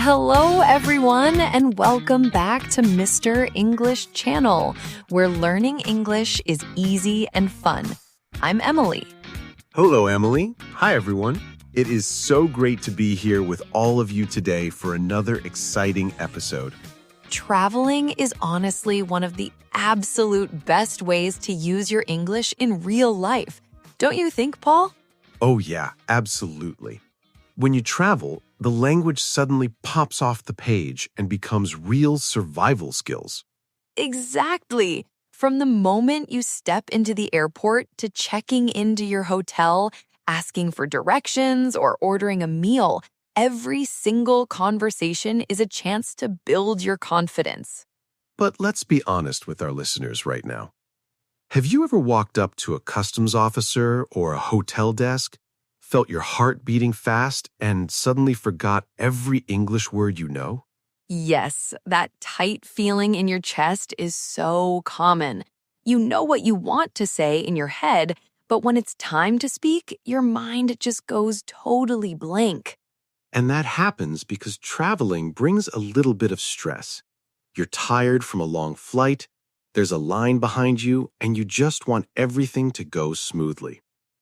Hello, everyone, and welcome back to Mr. English Channel, where learning English is easy and fun. I'm Emily. Hello, Emily. Hi, everyone. It is so great to be here with all of you today for another exciting episode. Traveling is honestly one of the absolute best ways to use your English in real life. Don't you think, Paul? Oh, yeah, absolutely. When you travel, the language suddenly pops off the page and becomes real survival skills. Exactly. From the moment you step into the airport to checking into your hotel, asking for directions, or ordering a meal, every single conversation is a chance to build your confidence. But let's be honest with our listeners right now. Have you ever walked up to a customs officer or a hotel desk, felt your heart beating fast, and suddenly forgot every English word you know? Yes, that tight feeling in your chest is so common. You know what you want to say in your head, but when it's time to speak, your mind just goes totally blank. And that happens because traveling brings a little bit of stress. You're tired from a long flight, there's a line behind you, and you just want everything to go smoothly.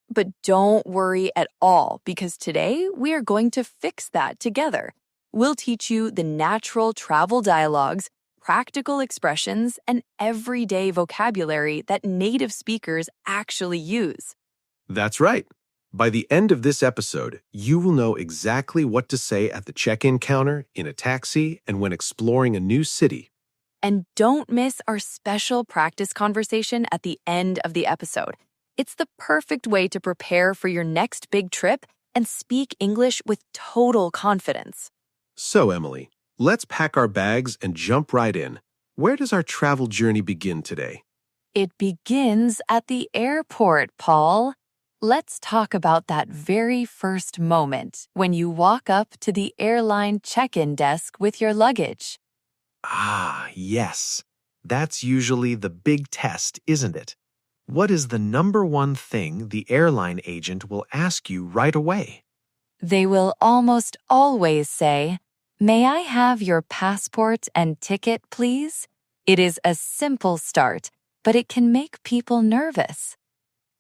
But don't worry at all, because today we are going to fix that together. We'll teach you the natural travel dialogues, practical expressions, and everyday vocabulary that native speakers actually use. That's right. By the end of this episode, you will know exactly what to say at the check-in counter, in a taxi, and when exploring a new city. And don't miss our special practice conversation at the end of the episode. It's the perfect way to prepare for your next big trip and speak English with total confidence. So, Emily, let's pack our bags and jump right in. Where does our travel journey begin today? It begins at the airport, Paul. Let's talk about that very first moment when you walk up to the airline check-in desk with your luggage. Ah, yes. That's usually the big test, isn't it? What is the number one thing the airline agent will ask you right away? They will almost always say, "May I have your passport and ticket, please?" It is a simple start, but it can make people nervous.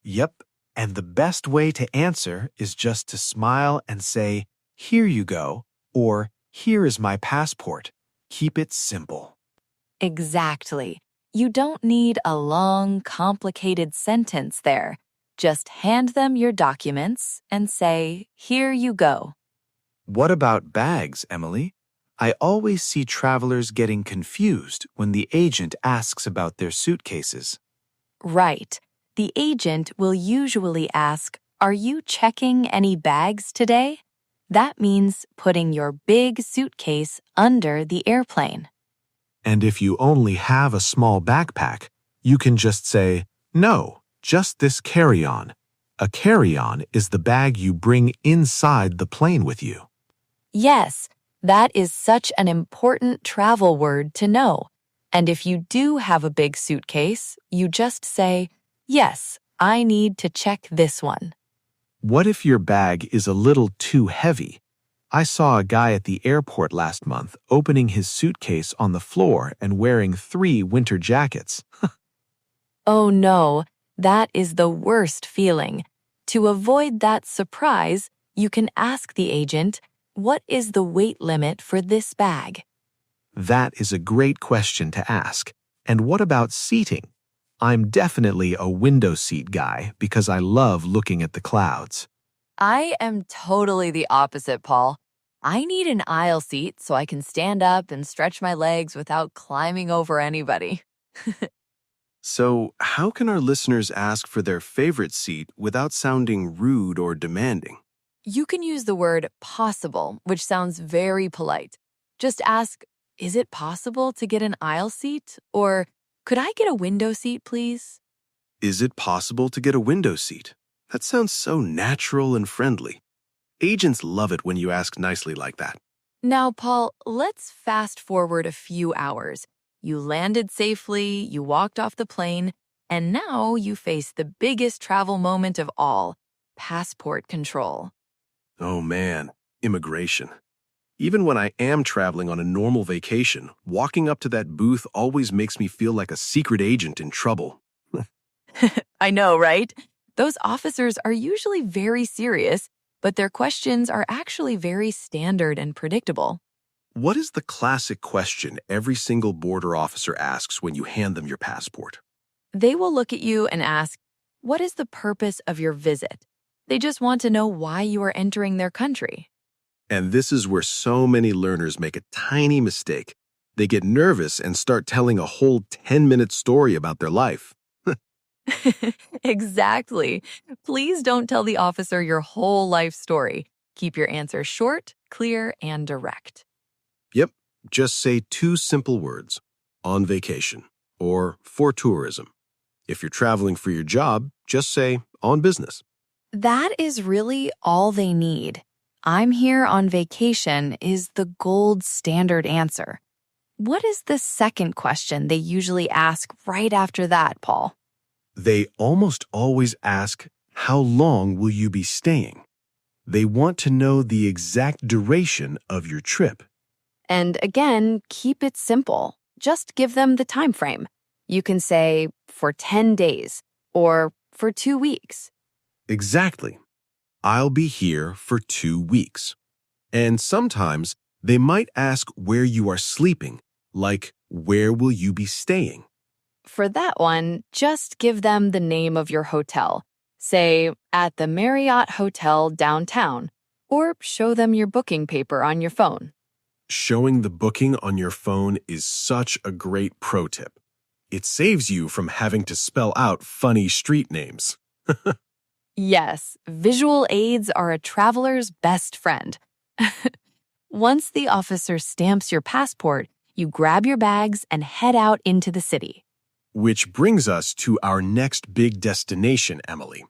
Yep, and the best way to answer is just to smile and say, "Here you go," or "Here is my passport." Keep it simple. Exactly. You don't need a long, complicated sentence there. Just hand them your documents and say, "Here you go." What about bags, Emily? I always see travelers getting confused when the agent asks about their suitcases. Right. The agent will usually ask, "Are you checking any bags today?" That means putting your big suitcase under the airplane. And if you only have a small backpack, you can just say, "No, just this carry-on." A carry-on is the bag you bring inside the plane with you. Yes, that is such an important travel word to know. And if you do have a big suitcase, you just say, "Yes, I need to check this one." What if your bag is a little too heavy? I saw a guy at the airport last month opening his suitcase on the floor and wearing 3 winter jackets. Oh no, that is the worst feeling. To avoid that surprise, you can ask the agent, "What is the weight limit for this bag?" That is a great question to ask. And what about seating? I'm definitely a window seat guy because I love looking at the clouds. I am totally the opposite, Paul. I need an aisle seat so I can stand up and stretch my legs without climbing over anybody. So, how can our listeners ask for their favorite seat without sounding rude or demanding? You can use the word possible, which sounds very polite. Just ask, "Is it possible to get an aisle seat?" Or, "Could I get a window seat, please?" Is it possible to get a window seat? That sounds so natural and friendly. Agents love it when you ask nicely like that. Now, Paul, let's fast forward a few hours. You landed safely, you walked off the plane, and now you face the biggest travel moment of all, passport control. Oh man, immigration. Even when I am traveling on a normal vacation, walking up to that booth always makes me feel like a secret agent in trouble. I know, right? Those officers are usually very serious, but their questions are actually very standard and predictable. What is the classic question every single border officer asks when you hand them your passport? They will look at you and ask, "What is the purpose of your visit?" They just want to know why you are entering their country. And this is where so many learners make a tiny mistake. They get nervous and start telling a whole 10-minute story about their life. Exactly. Please don't tell the officer your whole life story. Keep your answers short, clear, and direct. Yep, just say 2 simple words: on vacation or for tourism. If you're traveling for your job, just say on business. That is really all they need. "I'm here on vacation" is the gold standard answer. What is the second question they usually ask right after that, Paul? They almost always ask, how long will you be staying? They want to know the exact duration of your trip. And again, keep it simple. Just give them the time frame. You can say for 10 days or for 2 weeks. Exactly. I'll be here for 2 weeks. And sometimes they might ask where you are sleeping, like where will you be staying? For that one, just give them the name of your hotel. Say, at the Marriott Hotel downtown, or show them your booking paper on your phone. Showing the booking on your phone is such a great pro tip. It saves you from having to spell out funny street names. Yes, visual aids are a traveler's best friend. Once the officer stamps your passport, you grab your bags and head out into the city. Which brings us to our next big destination, Emily.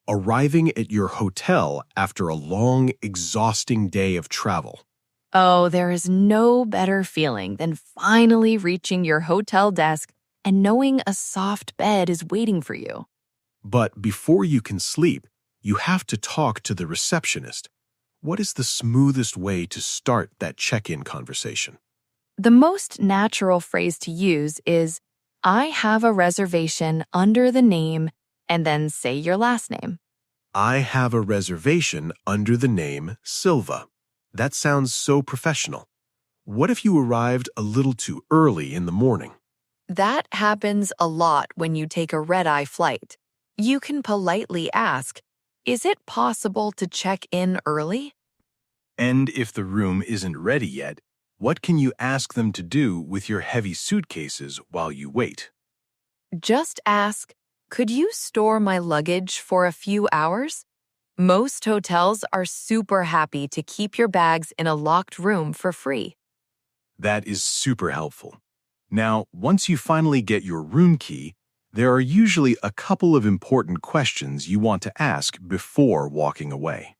Arriving at your hotel after a long, exhausting day of travel. Oh, there is no better feeling than finally reaching your hotel desk and knowing a soft bed is waiting for you. But before you can sleep, you have to talk to the receptionist. What is the smoothest way to start that check-in conversation? The most natural phrase to use is, "I have a reservation under the name," and then say your last name. I have a reservation under the name Silva. That sounds so professional. What if you arrived a little too early in the morning? That happens a lot when you take a red-eye flight. You can politely ask, "Is it possible to check in early?" And if the room isn't ready yet, what can you ask them to do with your heavy suitcases while you wait? Just ask, "Could you store my luggage for a few hours?" Most hotels are super happy to keep your bags in a locked room for free. That is super helpful. Now, once you finally get your room key, there are usually a couple of important questions you want to ask before walking away.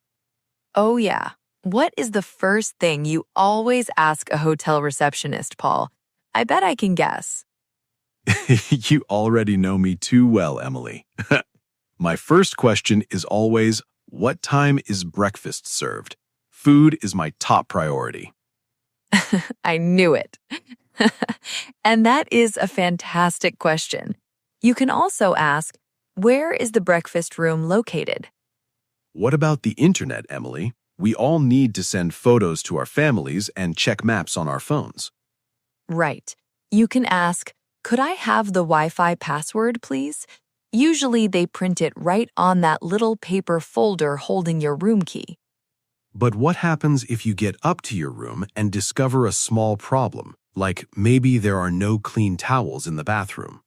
Oh yeah. What is the first thing you always ask a hotel receptionist, Paul? I bet I can guess. You already know me too well, Emily. My first question is always, what time is breakfast served? Food is my top priority. I knew it. And that is a fantastic question. You can also ask, "Where is the breakfast room located?" What about the internet, Emily? We all need to send photos to our families and check maps on our phones. Right. You can ask, "Could I have the Wi-Fi password, please?" Usually they print it right on that little paper folder holding your room key. But what happens if you get up to your room and discover a small problem, like maybe there are no clean towels in the bathroom?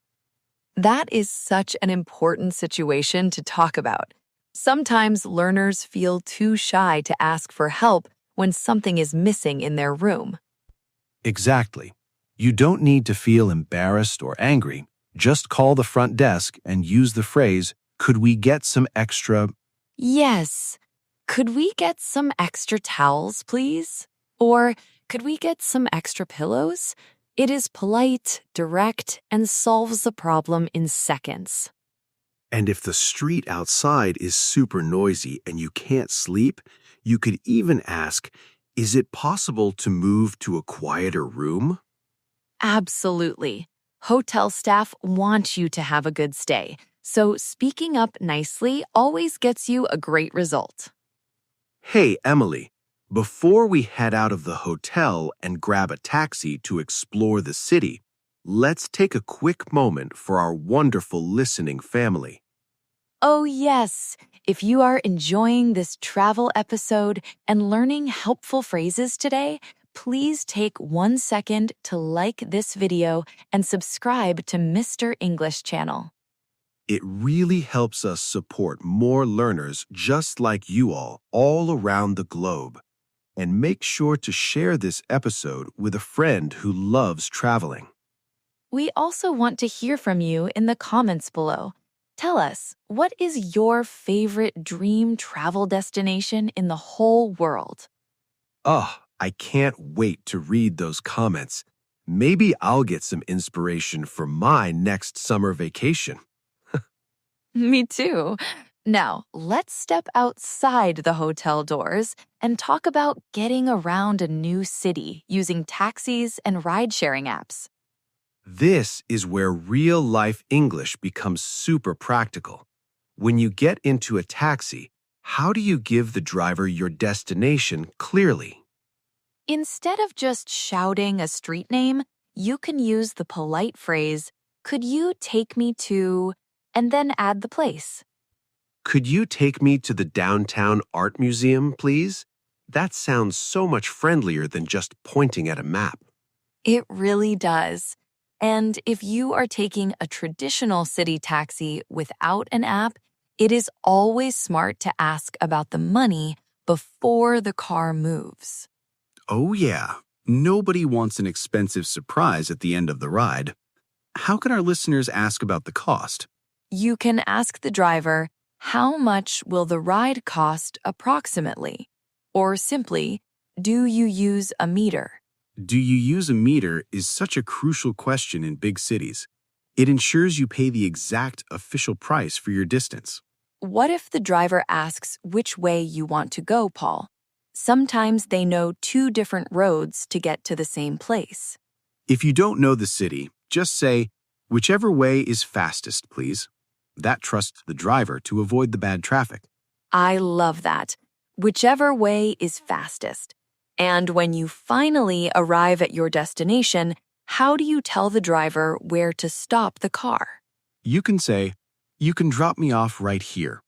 That is such an important situation to talk about. Sometimes learners feel too shy to ask for help when something is missing in their room. Exactly. You don't need to feel embarrassed or angry. Just call the front desk and use the phrase, "Could we get some extra?" Yes. "Could we get some extra towels, please?" Or, "Could we get some extra pillows?" It is polite, direct, and solves the problem in seconds. And if the street outside is super noisy and you can't sleep, you could even ask, Is it possible to move to a quieter room? Absolutely. Hotel staff want you to have a good stay, so speaking up nicely always gets you a great result. Hey, Emily, before we head out of the hotel and grab a taxi to explore the city, let's take a quick moment for our wonderful listening family. Oh, yes. If you are enjoying this travel episode and learning helpful phrases today, please take 1 second to like this video and subscribe to Mr. English channel. It really helps us support more learners just like you all around the globe. And make sure to share this episode with a friend who loves traveling. We also want to hear from you in the comments below. Tell us, what is your favorite dream travel destination in the whole world? Oh, I can't wait to read those comments. Maybe I'll get some inspiration for my next summer vacation. Me too. Now, let's step outside the hotel doors and talk about getting around a new city using taxis and ride-sharing apps. This is where real-life English becomes super practical. When you get into a taxi, how do you give the driver your destination clearly? Instead of just shouting a street name, you can use the polite phrase, "Could you take me to," and then add the place. Could you take me to the downtown art museum, please? That sounds so much friendlier than just pointing at a map. It really does. And if you are taking a traditional city taxi without an app, it is always smart to ask about the money before the car moves. Oh yeah, nobody wants an expensive surprise at the end of the ride. How can our listeners ask about the cost? You can ask the driver, "How much will the ride cost approximately?" Or simply, "Do you use a meter?" Do you use a meter is such a crucial question in big cities. It ensures you pay the exact official price for your distance. What if the driver asks which way you want to go, Paul? Sometimes they know 2 different roads to get to the same place. If you don't know the city, just say, "Whichever way is fastest, please." That trusts the driver to avoid the bad traffic. I love that. Whichever way is fastest. And when you finally arrive at your destination, how do you tell the driver where to stop the car? You can say, "You can drop me off right here."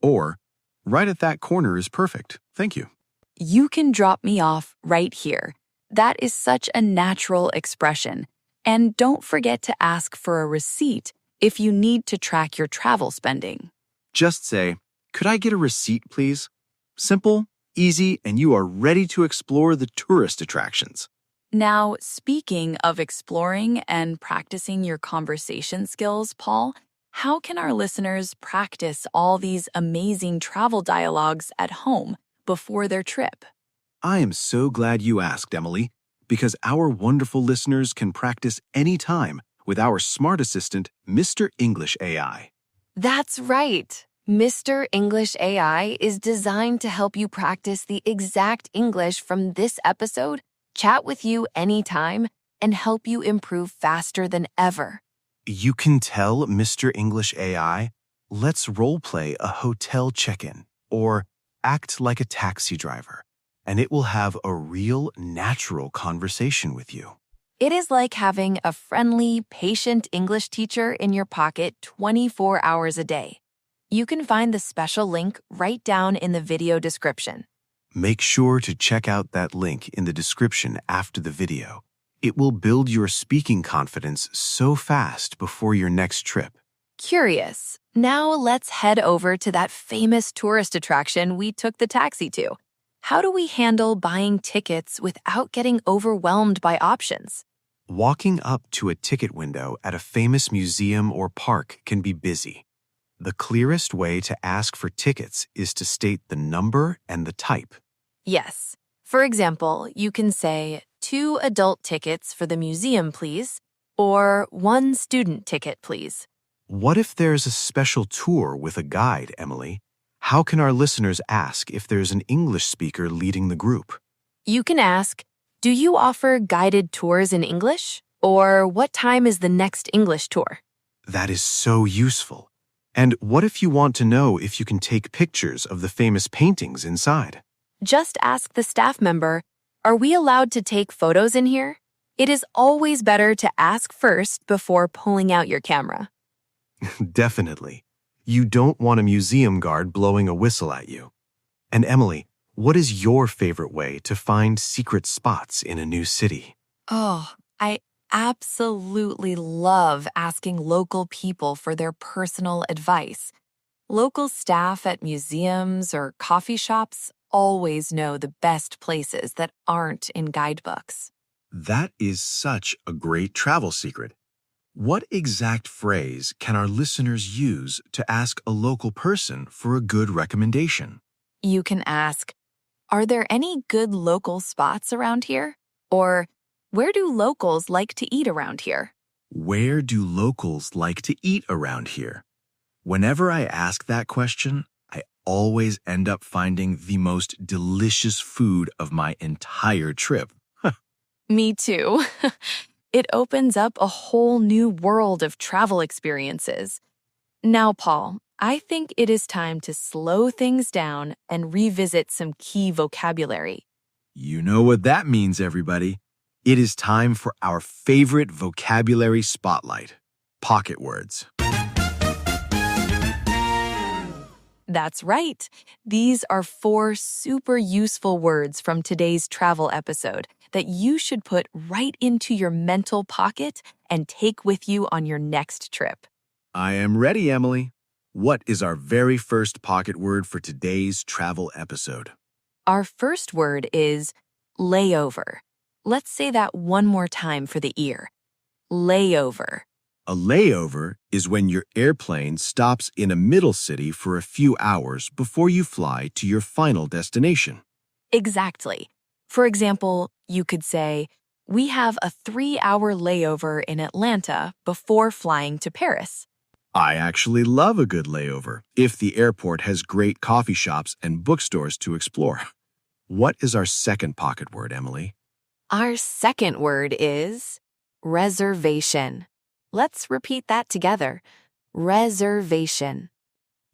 Or, "Right at that corner is perfect, thank you." You can drop me off right here. That is such a natural expression. And don't forget to ask for a receipt if you need to track your travel spending. Just say, "Could I get a receipt, please?" Simple, easy, and you are ready to explore the tourist attractions. Now, speaking of exploring and practicing your conversation skills, Paul, how can our listeners practice all these amazing travel dialogues at home before their trip? I am so glad you asked, Emily, because our wonderful listeners can practice anytime with our smart assistant, Mr. English AI. That's right. Mr. English AI is designed to help you practice the exact English from this episode, chat with you anytime, and help you improve faster than ever. You can tell Mr. English AI, "Let's roleplay a hotel check-in," or "Act like a taxi driver," and it will have a real, natural conversation with you. It is like having a friendly, patient English teacher in your pocket 24 hours a day. You can find the special link right down in the video description. Make sure to check out that link in the description after the video. It will build your speaking confidence so fast before your next trip. Curious. Now let's head over to that famous tourist attraction we took the taxi to. How do we handle buying tickets without getting overwhelmed by options? Walking up to a ticket window at a famous museum or park can be busy. The clearest way to ask for tickets is to state the number and the type. Yes. For example, you can say, 2 adult tickets for the museum, please, or 1 student ticket, please. What if there's a special tour with a guide, Emily? How can our listeners ask if there's an English speaker leading the group? You can ask, do you offer guided tours in English? Or what time is the next English tour? That is so useful. And what if you want to know if you can take pictures of the famous paintings inside? Just ask the staff member, are we allowed to take photos in here? It is always better to ask first before pulling out your camera. Definitely. You don't want a museum guard blowing a whistle at you. And Emily, what is your favorite way to find secret spots in a new city? Oh, I absolutely love asking local people for their personal advice. Local staff at museums or coffee shops always know the best places that aren't in guidebooks. That is such a great travel secret. What exact phrase can our listeners use to ask a local person for a good recommendation? You can ask, are there any good local spots around here? Or, where do locals like to eat around here? Where do locals like to eat around here? Whenever I ask that question, I always end up finding the most delicious food of my entire trip. Me too. It opens up a whole new world of travel experiences. Now, Paul, I think it is time to slow things down and revisit some key vocabulary. You know what that means, everybody. It is time for our favorite vocabulary spotlight, pocket words. That's right. These are 4 super useful words from today's travel episode that you should put right into your mental pocket and take with you on your next trip. I am ready, Emily. What is our very first pocket word for today's travel episode? Our first word is layover. Let's say that one more time for the ear. Layover. A layover is when your airplane stops in a middle city for a few hours before you fly to your final destination. Exactly. For example, you could say, we have a 3-hour layover in Atlanta before flying to Paris. I actually love a good layover if the airport has great coffee shops and bookstores to explore. What is our second pocket word, Emily? Our second word is reservation. Let's repeat that together. Reservation.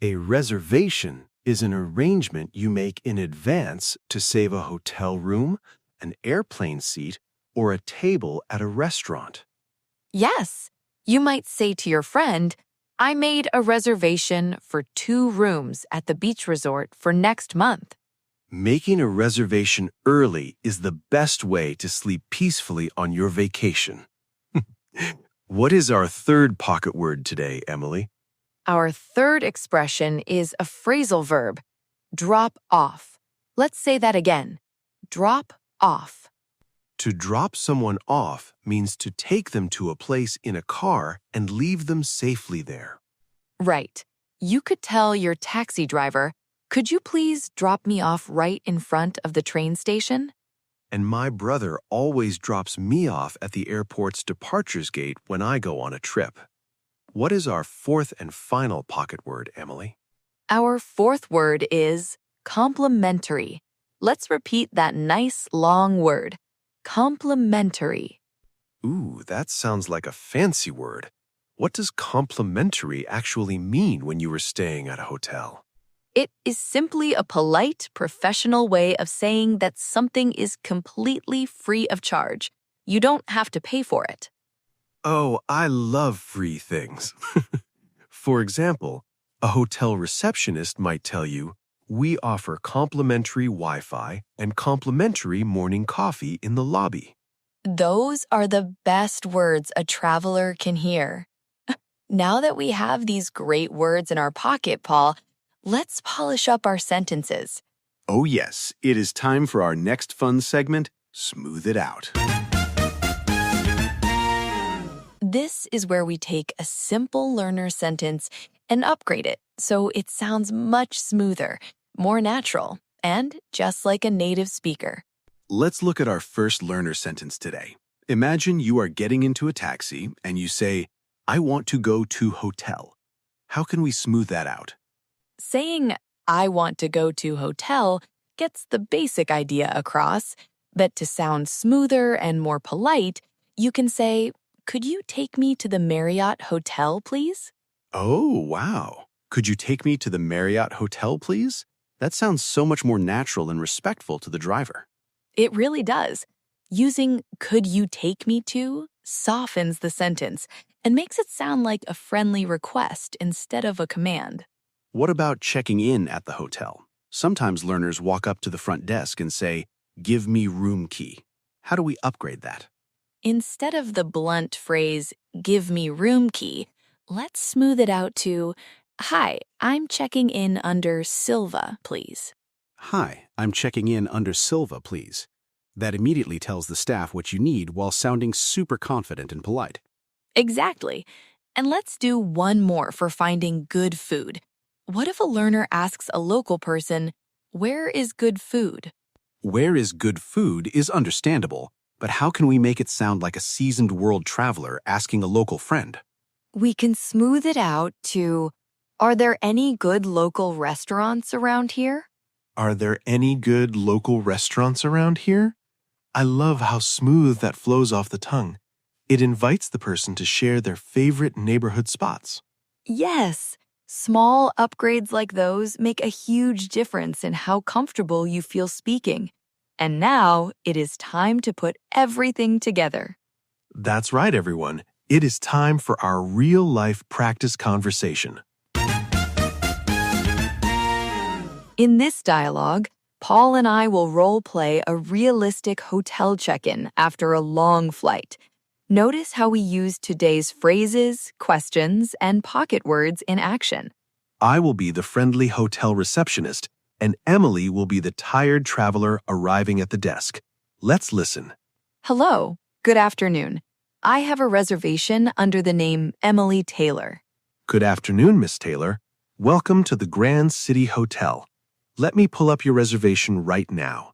A reservation is an arrangement you make in advance to save a hotel room, an airplane seat, or a table at a restaurant. Yes, you might say to your friend, I made a reservation for 2 rooms at the beach resort for next month. Making a reservation early is the best way to sleep peacefully on your vacation. What is our third pocket word today, Emily? Our third expression is a phrasal verb, drop off. Let's say that again. Drop off. To drop someone off means to take them to a place in a car and leave them safely there. Right. You could tell your taxi driver, could you please drop me off right in front of the train station? And my brother always drops me off at the airport's departures gate when I go on a trip. What is our fourth and final pocket word, Emily? Our fourth word is complimentary. Let's repeat that nice long word. Complimentary. Ooh, that sounds like a fancy word. What does complimentary actually mean when you were staying at a hotel? It is simply a polite, professional way of saying that something is completely free of charge. You don't have to pay for it. Oh, I love free things. For example, a hotel receptionist might tell you, we offer complimentary Wi-Fi and complimentary morning coffee in the lobby. Those are the best words a traveler can hear. Now that we have these great words in our pocket, Paul, let's polish up our sentences. Oh yes, it is time for our next fun segment, Smooth It Out. This is where we take a simple learner sentence and upgrade it so it sounds much smoother, more natural, and just like a native speaker. Let's look at our first learner sentence today. Imagine you are getting into a taxi and you say, I want to go to hotel. How can we smooth that out? Saying, I want to go to hotel gets the basic idea across, But to sound smoother and more polite, you can say, "Could you take me to the Marriott Hotel, please?" Oh, wow. Could you take me to the Marriott Hotel, please? That sounds so much more natural and respectful to the driver. It really does. Using "could you take me to" softens the sentence and makes it sound like a friendly request instead of a command. What about checking in at the hotel? Sometimes learners walk up to the front desk and say, "Give me room key." How do we upgrade that? Instead of the blunt phrase, "give me room key," let's smooth it out to, "Hi, I'm checking in under Silva, please." Hi, I'm checking in under Silva, please. That immediately tells the staff what you need while sounding super confident and polite. Exactly. And let's do one more for finding good food. What if a learner asks a local person, "Where is good food?" Where is good food is understandable, but how can we make it sound like a seasoned world traveler asking a local friend? We can smooth it out to, "Are there any good local restaurants around here?" Are there any good local restaurants around here? I love how smooth that flows off the tongue. It invites the person to share their favorite neighborhood spots. Yes, small upgrades like those make a huge difference in how comfortable you feel speaking. And now it is time to put everything together. That's right, everyone. It is time for our real-life practice conversation. In this dialogue, Paul and I will role-play a realistic hotel check-in after a long flight. Notice how we use today's phrases, questions, and pocket words in action. I will be the friendly hotel receptionist, and Emily will be the tired traveler arriving at the desk. Let's listen. Hello, good afternoon. I have a reservation under the name Emily Taylor. Good afternoon, Miss Taylor. Welcome to the Grand City Hotel. Let me pull up your reservation right now.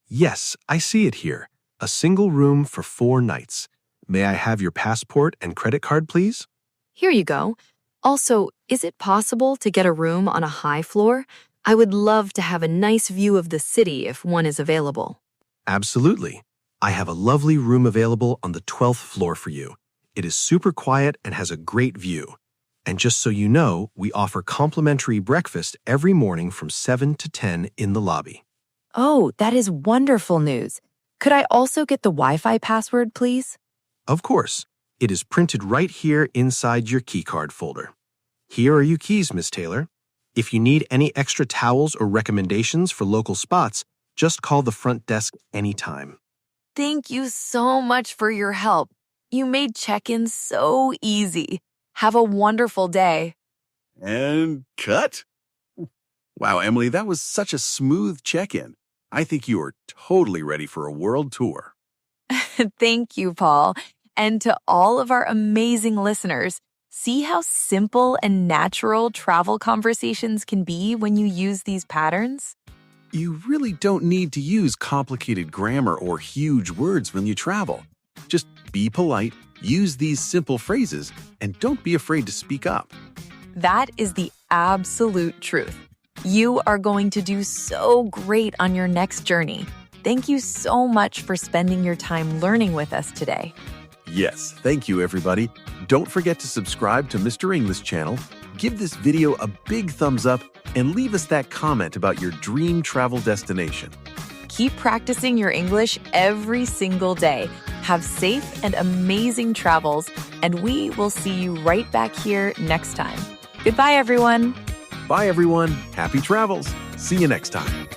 Yes, I see it here. A single room for 4 nights. May I have your passport and credit card, please? Here you go. Also, is it possible to get a room on a high floor? I would love to have a nice view of the city if one is available. Absolutely. I have a lovely room available on the 12th floor for you. It is super quiet and has a great view. And just so you know, we offer complimentary breakfast every morning from 7 to 10 in the lobby. Oh, that is wonderful news. Could I also get the Wi-Fi password, please? Of course. It is printed right here inside your keycard folder. Here are your keys, Miss Taylor. If you need any extra towels or recommendations for local spots, just call the front desk anytime. Thank you so much for your help. You made check-in so easy. Have a wonderful day. And cut? Wow, Emily, that was such a smooth check-in. I think you are totally ready for a world tour. Thank you, Paul. And to all of our amazing listeners, see how simple and natural travel conversations can be when you use these patterns? You really don't need to use complicated grammar or huge words when you travel. Just be polite, use these simple phrases, and don't be afraid to speak up. That is the absolute truth. You are going to do so great on your next journey. Thank you so much for spending your time learning with us today. Yes, thank you, everybody. Don't forget to subscribe to Mr. English channel, give this video a big thumbs up, and leave us that comment about your dream travel destination. Keep practicing your English every single day. Have safe and amazing travels, and we will see you right back here next time. Goodbye, everyone. Bye, everyone. Happy travels. See you next time.